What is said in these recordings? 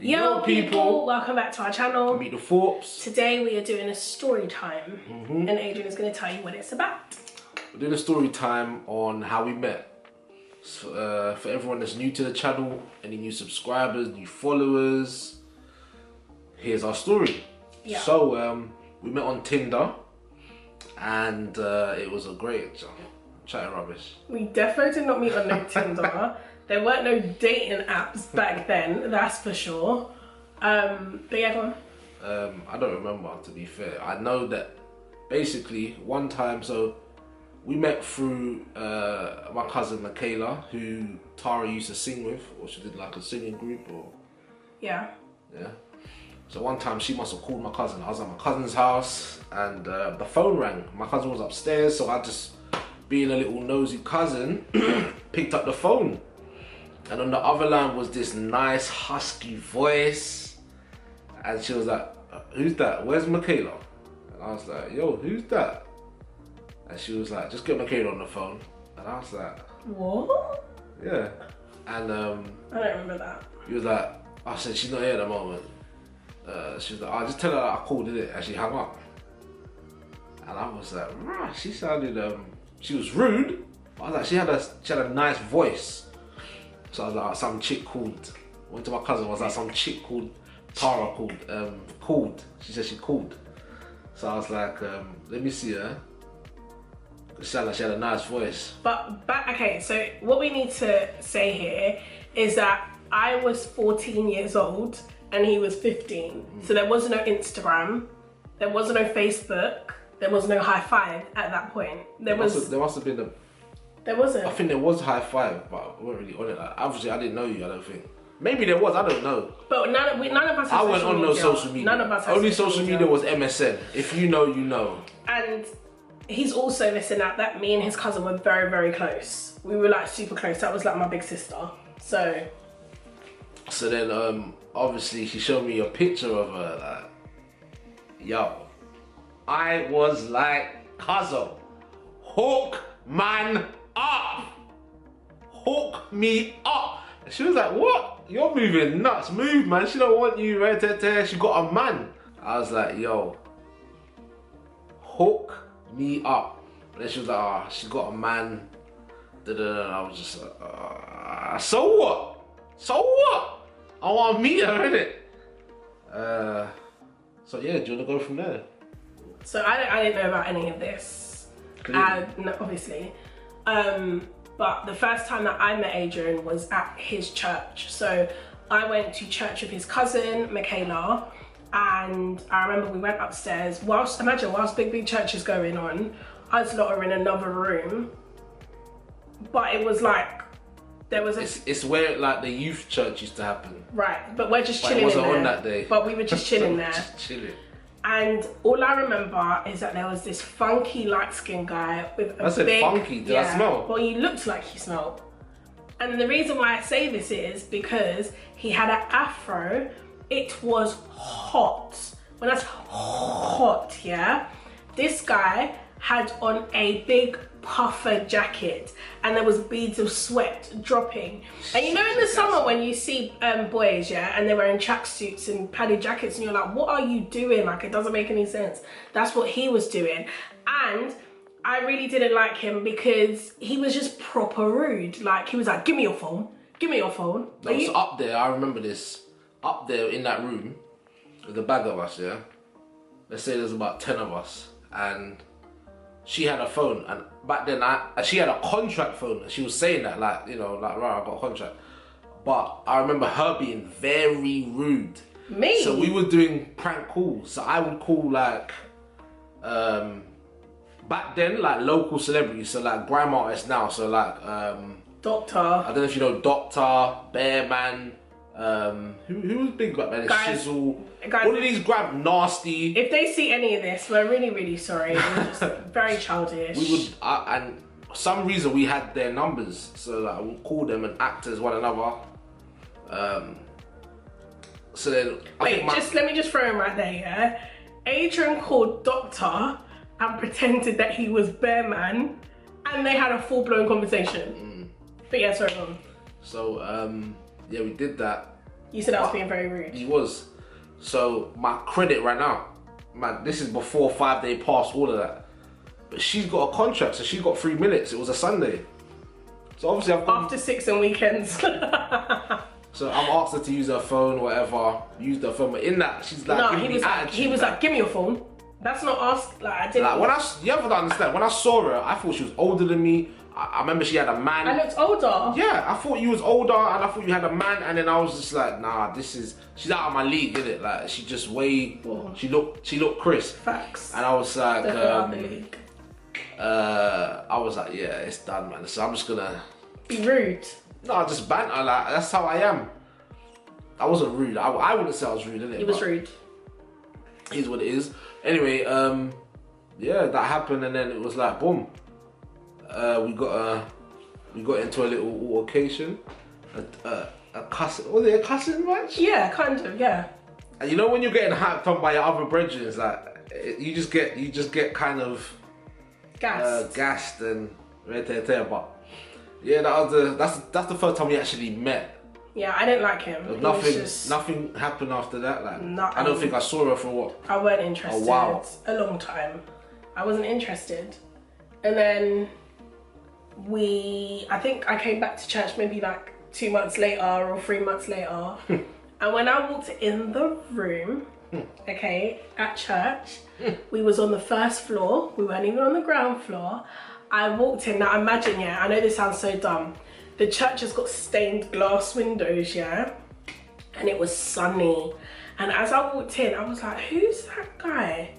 Yo people, welcome back to our channel. Meet the Thorpes. Today we are doing a story time and Adrian is going to tell you what it's about. We're doing a story time on how we met. So, for everyone that's new to the channel, any new subscribers, new followers, here's our story. Yeah. So we met on Tinder and it was a great chatting rubbish. We definitely did not meet on no Tinder. There weren't no dating apps back then, that's for sure. But yeah, go on. I don't remember, to be fair. I know that basically one time, so we met through my cousin Michaela, who Tara used to sing with, or she did like a singing group, or yeah. So one time she must have called my cousin. I was at my cousin's house and the phone rang. My cousin was upstairs, so I just, being a little nosy cousin, picked up the phone. And on the other line was this nice husky voice. And she was like, who's that? Where's Michaela? And I was like, yo, who's that? And she was like, just get Michaela on the phone. And I was like, what? Yeah. And I don't remember that. he was like, I said, she's not here at the moment. She was like, I'll just tell her that I called it, and she hung up. And I was like, rah, she sounded, she was rude. But I was like, she had a nice voice. So I was like, some chick called. Went to my cousin, was like, some chick called Tara called. She said she called. So I was like, let me see her. It sounded like she had a nice voice. But okay, so what we need to say here is that I was 14 years old and he was 15. So there was no Instagram, there was no Facebook, there was no high five at that point. There must have been a... There wasn't? I think there was high five, but I wasn't really on it. Like, obviously, I didn't know you, I don't think. Maybe there was, I don't know. But none of us had I went on no social media. None of us had Only social media was MSN. If you know, you know. And he's also missing out that me and his cousin were very, very close. We were like super close. That was like my big sister. So then obviously she showed me a picture of her, like, yo, I was like, cousin, hook man up, hook me up. And she was like, what? You're moving nuts, move man, she don't want you, right? She got a man. I was like, yo, hook me up. And then she was like, oh, she got a man. And I was just like, so what? So what? I want to meet her, innit? So yeah, do you want to go from there? So I didn't know about any of this, no, obviously. But the first time that I met Adrian was at his church. So I went to church with his cousin, Michaela, and I remember we went upstairs. Whilst big church is going on, us lot are in another room. But it was like, there was a... It's where like the youth church used to happen. Right, but we're just chilling in there. It wasn't on that day. But we were just chilling there. Just chilling. And all I remember is that there was this funky light-skinned guy with a I said big... funky, did I smell? Well, he looked like he smelled. And the reason why I say this is because he had an afro. It was hot. When that's hot, yeah? This guy had on a big puffer jacket and there was beads of sweat dropping. And you know in the summer when you see boys, yeah, and they're wearing tracksuits and padded jackets and you're like, what are you doing? Like, it doesn't make any sense. That's what he was doing. And I really didn't like him because he was just proper rude. Like, he was like, give me your phone. Give me your phone. No, so up there, I remember this. Up there in that room, with a bag of us, yeah? Let's say there's about 10 of us. And she had a phone, and back then she had a contract phone, and she was saying that, like, you know, like, right, I got a contract. But I remember her being very rude. Me? So we were doing prank calls. So I would call like, back then, like local celebrities, so like grime artists now, so like, Doctor. I don't know if you know Doctor, Bearman, who was big back then? Guys, Shizzle. guys, all of these grab nasty. If they see any of this, we're really, really sorry. We're just very childish. We would, and for some reason we had their numbers, so like we'll call them and act as one another. So then, wait, let me just throw him right there, yeah? Adrian called Doctor and pretended that he was Bearman, and they had a full-blown conversation. But yeah, sorry, go on. So yeah, we did that, You said I was being very rude. He was. So my credit ran out. Man, this is before 5 day pass, all of that. But she's got a contract, so she got 3 minutes. It was a Sunday. So obviously I've got... After 6 and weekends. So I'm asked her to use her phone, whatever. Used her phone, but in that, she's like... No, he was like, give me your phone. That's not asked, like, I didn't... Like, you have to understand, when I saw her, I thought she was older than me. I remember she had a man. I looked older. Yeah, I thought you was older, and I thought you had a man, and then I was just like, nah, she's out of my league, innit? Like, she just she looked crisp. Facts. And I was like, out of the league. I was like, yeah, it's done, man. So I'm just gonna... Be rude. No, just banter, like, that's how I am. I wasn't rude. I wouldn't say I was rude, innit? He was rude. Here's what it is. Anyway, yeah, that happened, and then it was like, boom. We got into a little altercation, a cussing. Was it a cussing match? Yeah, kind of. Yeah. And you know when you're getting hyped up by your other brethren, it's like you just get kind of gassed and but yeah, that's the first time we actually met. Yeah, I didn't like him. Nothing happened after that. Like I don't think I saw her for what? I weren't interested. A while. A long time. I wasn't interested, and then I think I came back to church maybe like 2 months later or 3 months later. And when I walked in the room, okay, at church, we was on the first floor. We weren't even on the ground floor. I walked in. Now imagine, yeah, I know this sounds so dumb. The church has got stained glass windows, yeah? And it was sunny. And as I walked in, I was like, who's that guy?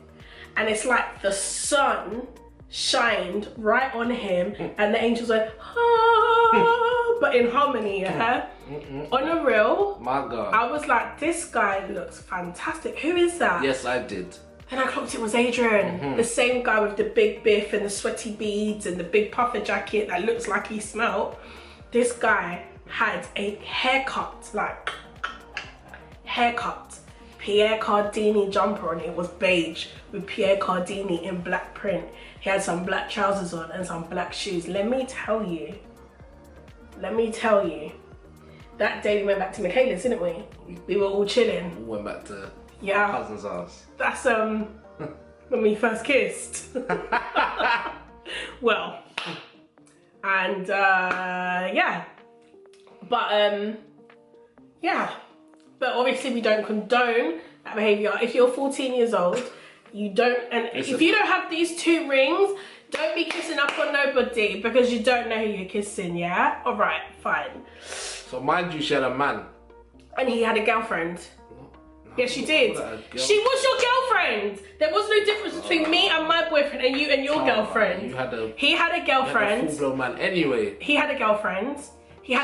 And it's like the sun shined right on him, and the angels went, ah, but in harmony, yeah? On a reel. My God. I was like, this guy looks fantastic. Who is that? Yes, I did. And I clocked it was Adrian. The same guy with the big biff and the sweaty beads and the big puffer jacket that looks like he smelled. This guy had a haircut, like, Pierre Cardini jumper on it. It was beige with Pierre Cardini in black print. He had some black trousers on and some black shoes. Let me tell you, that day we went back to Michaela's, didn't we? We were all chilling. We went back to my cousin's house. That's when we first kissed. Well, and yeah, but but obviously we don't condone that behaviour. If you're 14 years old, you don't, and if you don't have these 2 rings, don't be kissing up on nobody because you don't know who you're kissing, yeah? All right, fine. So mind you, she had a man. And he had a girlfriend. Yes, she did. She was your girlfriend. There was no difference between me and my boyfriend and you and your girlfriend. He had a girlfriend. You had a full-blown man anyway. He had a girlfriend. He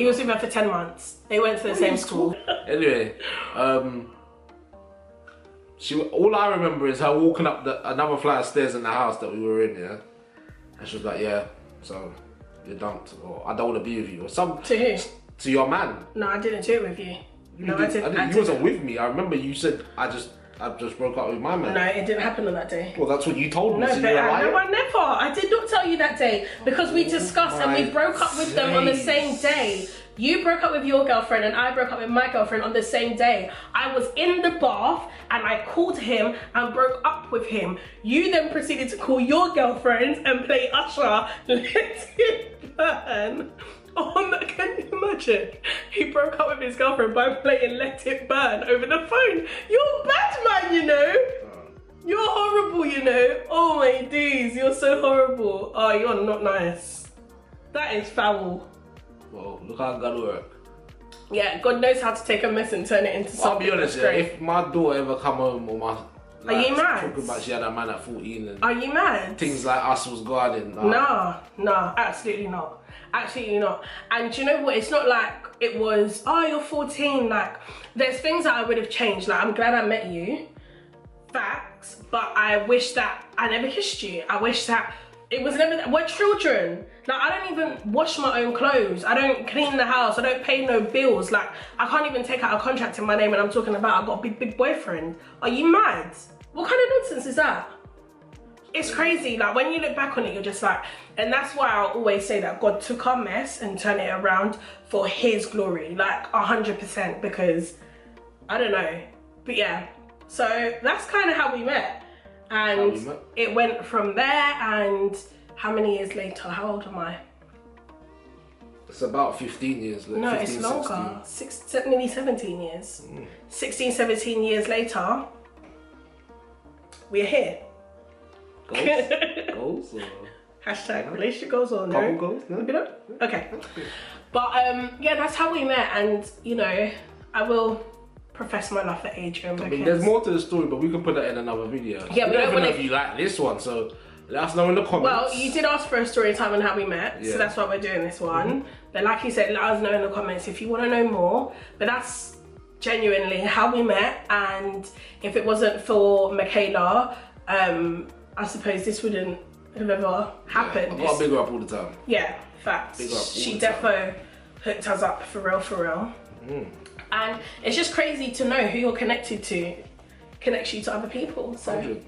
was with her for 10 months. They went to the same school. Anyway, all I remember is her walking up another flight of stairs in the house that we were in, yeah? And she was like, yeah, so you're dumped, or I don't want to be with you, or something. To who? To your man. No, I didn't do it with you. You wasn't with me. I remember you said I just broke up with my man. No, it didn't happen on that day. Well, that's what you told me. No, so but I never. I did not tell you that day because we discussed and we broke up with them on the same day. You broke up with your girlfriend and I broke up with my girlfriend on the same day. I was in the bath and I called him and broke up with him. You then proceeded to call your girlfriend and play Usher, Let It Burn. Can you imagine? He broke up with his girlfriend by playing Let It Burn over the phone. You're bad, man, you know. You're horrible, you know. Oh my days, you're so horrible. Oh, you're not nice. That is foul. Well, look how God work. Yeah, God knows how to take a mess and turn it into something. I'll be honest, yeah, if my daughter ever come home or my... Like, are you mad? Talking about she had a man at 14 and... Are you mad? Things like us was guarding. Nah, absolutely not. Absolutely not. And do you know what? It's not like it was, oh, you're 14. Like, there's things that I would have changed. Like, I'm glad I met you. Facts. But I wish that I never kissed you. I wish that it was never that. We're children. Like, I don't even wash my own clothes. I don't clean the house. I don't pay no bills. Like, I can't even take out a contract in my name and I'm talking about I've got a big boyfriend. Are you mad? What kind of nonsense is that? it's crazy. Like when you look back on it, you're just like, and that's why I'll always say that God took our mess and turned it around for His glory, like 100%. Because I don't know, but yeah. So that's kind of how we met, and it went from there. And how many years later? How old am I? It's about 15 years later. No, 15, it's longer. nearly 17 years. 16, 17 years later, we're here. Goals? Or... Hashtag relationship goals or no? Couple goals? No? Okay. But yeah, that's how we met. And you know, I will profess my love for Adrian because... I mean, there's more to the story, but we can put that in another video. Yeah, we don't even know if you like this one, so let us know in the comments. Well, you did ask for a story time on how we met, so that's why we're doing this one. But like you said, let us know in the comments if you want to know more. But that's genuinely how we met, and if it wasn't for Michaela, I suppose this wouldn't have ever happened. I've got to big her up all the time. Yeah, facts. She defo hooked us up for real. And it's just crazy to know who you're connected to connects you to other people. So 100.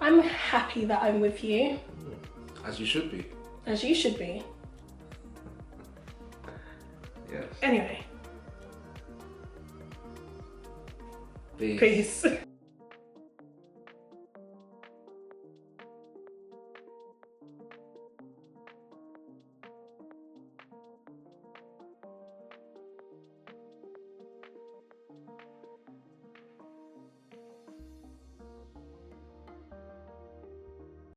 I'm happy that I'm with you. As you should be. As you should be. Yes. Anyway. Peace. Peace.